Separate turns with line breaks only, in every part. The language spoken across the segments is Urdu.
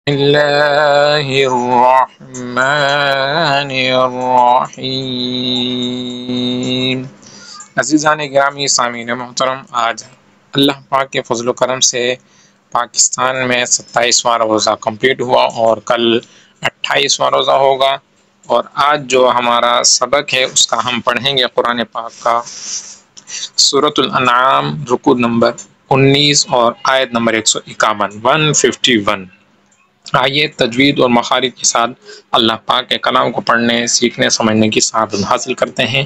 اللہ الرحمن الرحیم۔ عزیزان گرامی، سامعین محترم، آج اللہ پاک کے فضل و کرم سے پاکستان میں 27واں روزہ کمپلیٹ ہوا اور کل 28واں روزہ ہوگا، اور آج جو ہمارا سبق ہے اس کا ہم پڑھیں گے قرآن پاک کا سورۃ الانعام رکوع نمبر 19 اور آیت نمبر 151۔ آئیے تجوید اور مخارج کے ساتھ اللہ پاک کے کلام کو پڑھنے، سیکھنے، سمجھنے کی سعادت حاصل کرتے ہیں۔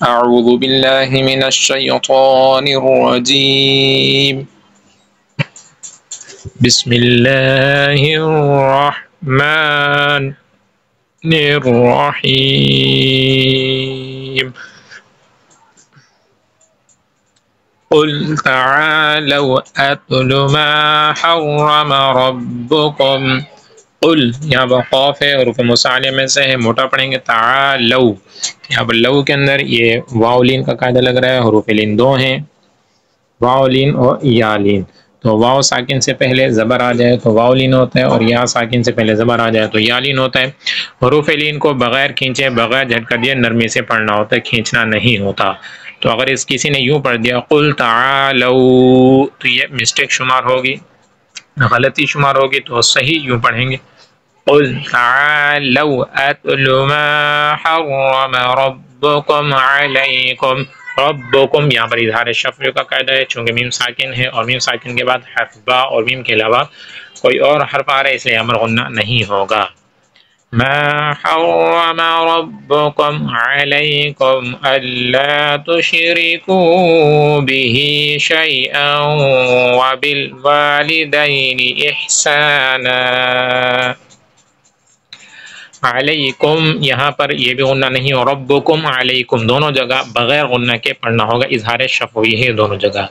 اعوذ باللہ من الشیطان الرجیم، بسم اللہ الرحمن الرحیم۔ قل تعالوا اتل ما حرم ربکم۔ قل یہاں پر خوف ہے، حروف مصالحہ میں سے ہے، موٹا پڑھیں گے تعالو۔ یہاں پر لو کے اندر یہ واو لین کا قاعدہ لگ رہا ہے، حروف لین دو ہیں، واو لین اور یا لین۔ تو واو ساکن سے پہلے زبر آ جائے تو واو لین ہوتا ہے، اور یا ساکن سے پہلے زبر آ جائے تو یا لین ہوتا ہے۔ حروف لین کو بغیر کھینچے، بغیر جھٹکا دیے نرمی سے پڑھنا ہوتا ہے، کھینچنا نہیں ہوتا۔ تو اگر کسی نے یوں پڑھ دیا قل تعالو تو یہ مسٹیک شمار ہوگی، غلطی شمار ہوگی، تو صحیح یوں پڑھیں گے قل تعالوا اتل ما حرم ربکم علیکم۔ ربکم یہاں پر اظہار شفوی کا قاعدہ ہے، چونکہ میم ساکن ہے اور میم ساکن کے بعد حرف با اور میم کے علاوہ کوئی اور حرف آ رہا ہے، اس لیے امر غنہ نہیں ہوگا۔ ما حرم ربکم علیکم الا تشرکوا به شیئا وبالوالدین احسانا۔ علیکم یہاں پر یہ بھی غنہ نہیں، اور ربکم علیکم دونوں جگہ بغیر غنہ کے پڑھنا ہوگا، اظہار شفوی ہے دونوں جگہ۔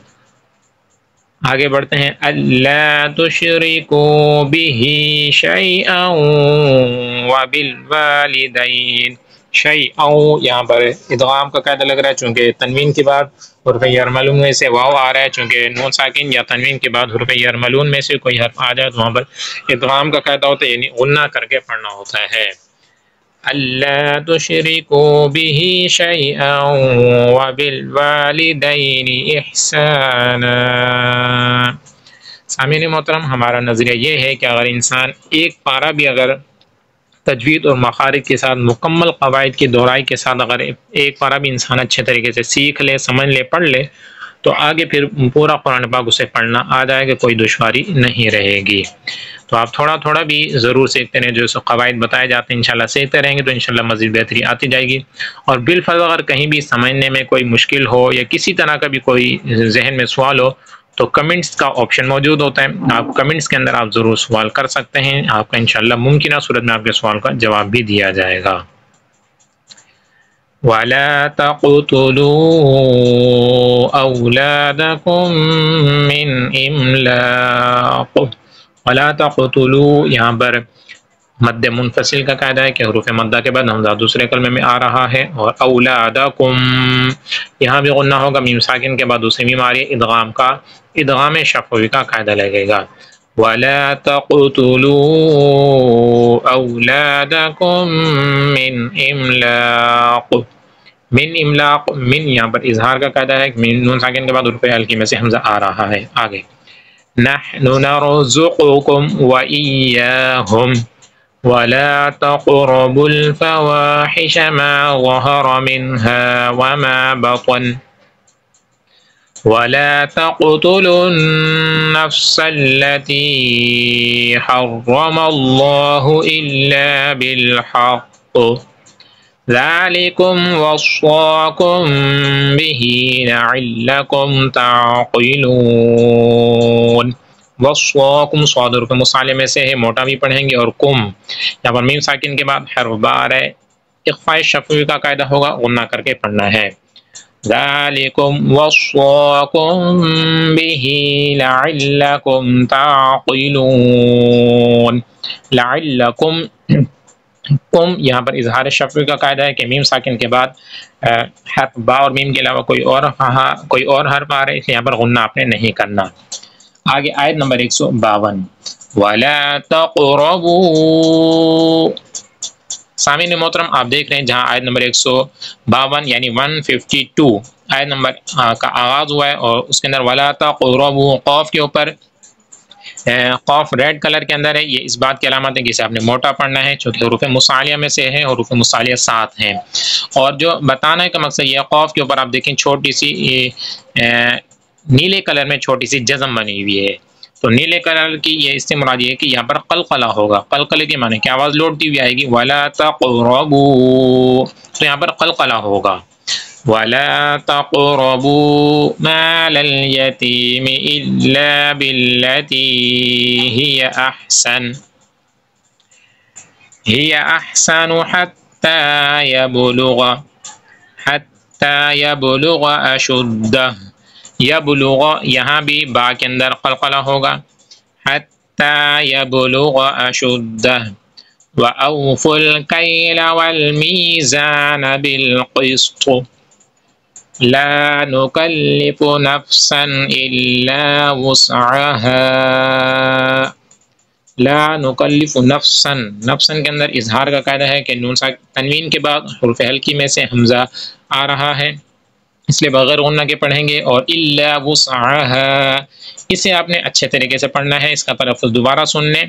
آگے بڑھتے ہیں، الا تشرکوا به شیئا وبالوالدین شیئا، یہاں پر ادغام کا قاعدہ لگ رہا ہے، چونکہ تنوین کے بعد حرف یرملون میں سے واو آ رہا ہے، چونکہ نون ساکن یا تنوین کے بعد حرف یرملون میں سے کوئی حرف آ جائے تو وہاں پر ادغام کا قاعدہ ہوتا ہے، یعنی غنہ کر کے پڑھنا ہوتا ہے۔ الا تشرکوا به شیئا وبالوالدین احسانا۔ سامعین محترم، ہمارا نظریہ یہ ہے کہ اگر انسان ایک پارہ بھی اگر تجوید اور مخارج کے ساتھ مکمل قواعد کی دہرائی کے ساتھ اگر ایک پارہ بھی انسان اچھے طریقے سے سیکھ لے، سمجھ لے، پڑھ لے، تو آگے پھر پورا قرآن پاک اسے پڑھنا آ جائے گا، کوئی دشواری نہیں رہے گی۔ تو آپ تھوڑا تھوڑا بھی ضرور سیکھتے رہیں، جو قواعد بتائے جاتے ہیں انشاءاللہ سیکھتے رہیں گے تو انشاءاللہ مزید بہتری آتی جائے گی۔ اور بالفرض اگر کہیں بھی سمجھنے میں کوئی مشکل ہو یا کسی طرح کا بھی کوئی ذہن میں سوال ہو تو کمنٹس کا آپشن موجود ہوتا ہے، آپ کمنٹس کے اندر آپ ضرور سوال کر سکتے ہیں، آپ کا انشاءاللہ ممکنہ صورت میں آپ کے سوال کا جواب بھی دیا جائے گا۔ وَلَا تَقْتُلُوا أَوْلَادَكُمْ مِنْ إِمْلَاقٍ۔ وَلَا تَقْتُلُوا یہاں پر مد منفصل کا قاعدہ ہے کہ حروف مدہ کے بعد حمزہ دوسرے کلمے میں آ رہا ہے، اور اولادکم یہاں بھی غنہ ہوگا، میم ساکن کے بعد دوسری میم آ رہی ہے، ادغام شفوی کا قاعدہ لگے گا۔ وَلَا تَقْتُلُوا أَوْلَادَكُمْ مِنْ إِمْلَاقٍ۔ من املاق، من یہاں پر اظہار کا قاعدہ ہے، من نون ساکن کے بعد حروف ہلکی میں سے حمزہ آ رہا ہے۔ آگے نحن نرزقكم وإياهم ولا تقربوا الفواحش ما ظهر منها وما بطن ولا تقتلوا النفس التي حرم الله إلا بالحق ذلكم وصاكم به لعلكم تعقلون۔ وصاكم صاد حروف مصالحہ میں سے ہے، موٹا بھی پڑھیں گے، اور کم یہاں پر میم ساکن کے بعد حرف با آ رہا ہے، اخفاء شفوی کا قاعدہ ہوگا، غنہ کر کے پڑھنا ہے۔ ذلكم وصاكم به لعلكم تعقلون۔ لعلكم کم یہاں پر اظہار شفوی کا قاعدہ ہے کہ میم ساکن کے بعد حرف با اور میم کے علاوہ کوئی اور حرف آ رہا ہے، اس لیے یہاں پر غنہ آپ نے نہیں کرنا۔ آگے آیت نمبر 152، ولا تقربوا. سامعین محترم آپ دیکھ رہے ہیں جہاں آیت نمبر 152 یعنی 152 آیت نمبر کا آغاز ہوا ہے اور اس کے اندر ولا تقربوا قاف کے اوپر قاف ریڈ کلر کے اندر ہے. یہ اس بات کی علامت ہے کہ اسے آپ نے موٹا پڑھنا ہے چونکہ حروف مصالحہ میں سے ہے، حروف مصالحہ 7 ہیں. اور جو بتانے کا مقصد یہ قاف کے اوپر آپ دیکھیں چھوٹی سی نیلے کلر میں چھوٹی سی جزم بنی ہوئی ہے. تو نیلے کلر کی یہ اس سے مراد یہ ہے کہ یہاں پر قلقلہ ہوگا. قلقلے کے معنی کہ آواز لوٹتی ہوئی آئے گی وَلَا تَقْرَبُوا، تو یہاں پر قلقلہ ہوگا. وَلَا تَقْرَبُوا مَالَ الْيَتِيمِ إِلَّا بِالَّتِي هِيَ أَحْسَنُ حَتَّى يَبْلُغَ أَشُدَّهُ. یبلغ یہاں بھی با کے اندر قلقلہ ہوگا. حتی یبلغ اشدہ. وَأَوْفُوا الْكَيْلَ وَالْمِيزَانَ بِالْقِسْطِ لَا نُكَلِّفُ نَفْسًا إِلَّا وُسْعَهَا. لا نکلف نفسا، نفسا کے اندر اظہار کا قاعدہ ہے کہ نون تنوین کے بعد حروف ہلکی میں سے حمزہ آ رہا ہے، اس لیے بغیر غنہ کے پڑھیں گے. اور الا وسعها اسے آپ نے اچھے طریقے سے پڑھنا ہے. اس کا تلفظ دوبارہ سن لیں.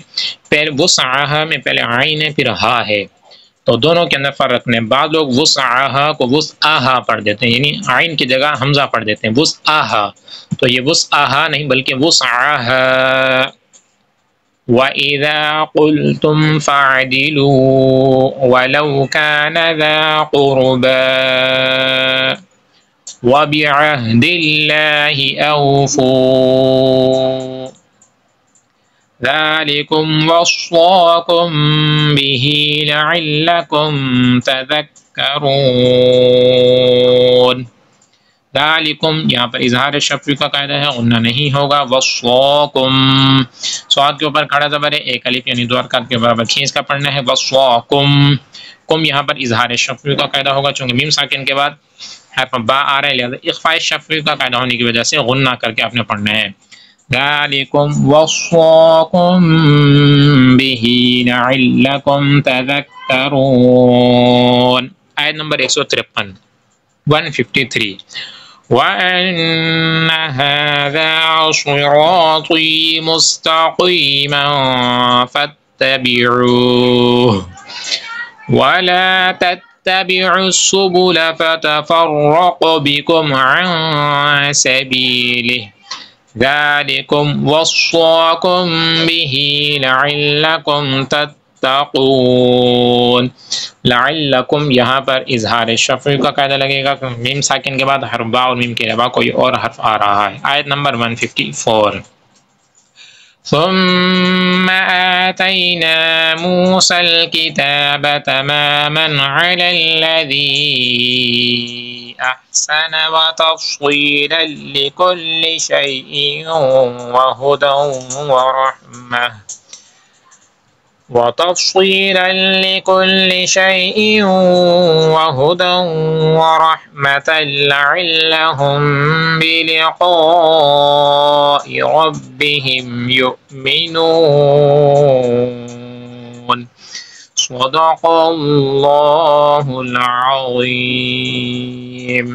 پہلے وسعها میں پہلے عین ہے پھر ہا ہے، تو دونوں کے اندر فرق رکھنے. بعض لوگ وسعها کو وسعها پڑھ دیتے ہیں، یعنی عین کی جگہ حمزہ پڑھ دیتے ہیں وسعها، تو یہ وسعها نہیں بلکہ وسعها. وَإِذَا قُلْتُمْ فَاعْدِلُوا وَلَوْ كَانَ ذَا قُرْبَى وَبِعَهْدِ اللَّهِ أَوْفُوا ذَلِكُمْ وَصَّاكُمْ بِهِ لَعَلَّكُمْ تَذَكَّرُونَ. ذَلِكُمْ یہاں پر اظہار شفوی کا قاعدہ ہے، غنہ نہیں ہوگا. وَصَّاكُمْ صاد کے اوپر کھڑا زبر ہے، ایک الف یعنی دو حرکات کے برابر کھینچ کا پڑھنا ہے. وَصَّاكُمْ کم یہاں پر اظہار شفوی کا قاعدہ ہوگا چونکہ میم ساکن کے بعد حرف با آ رہا ہے، لہذا اخفاء شفوی کا قاعدہ ہونے کی وجہ سے غنہ کر کے آپ نے پڑھنا ہے. ذَلِكُمْ وَصَّاكُمْ بِهِ لَعَلَّكُمْ تَذَكَّرُونَ. آیت نمبر 153 153. وَأَنَّ هَذَا صِرَاطِي مُسْتَقِيمًا فَاتَّبِعُوهُ وَلَا تَتَّبِعُوا السُّبُلَ فَتَفَرَّقَ بِكُمْ عَنْ سَبِيلِهِ ذَلِكُمْ وَصَّاكُمْ بِهِ لَعَلَّكُمْ تَتَّقُونَ. لعلکم یہاں پر اظہار شفوی کا قاعدہ لگے گا کہ میم ساکن کے بعد حرف با اور میم کے علاوہ کوئی اور حرف آ رہا ہے. آیت نمبر 154. ثم آتينا موسى الكتاب تماما على الذي أحسن وتفصيلا لكل شيء وهدى ورحمة لعلهم بلقاء ربهم يؤمنون. صدق الله العظيم.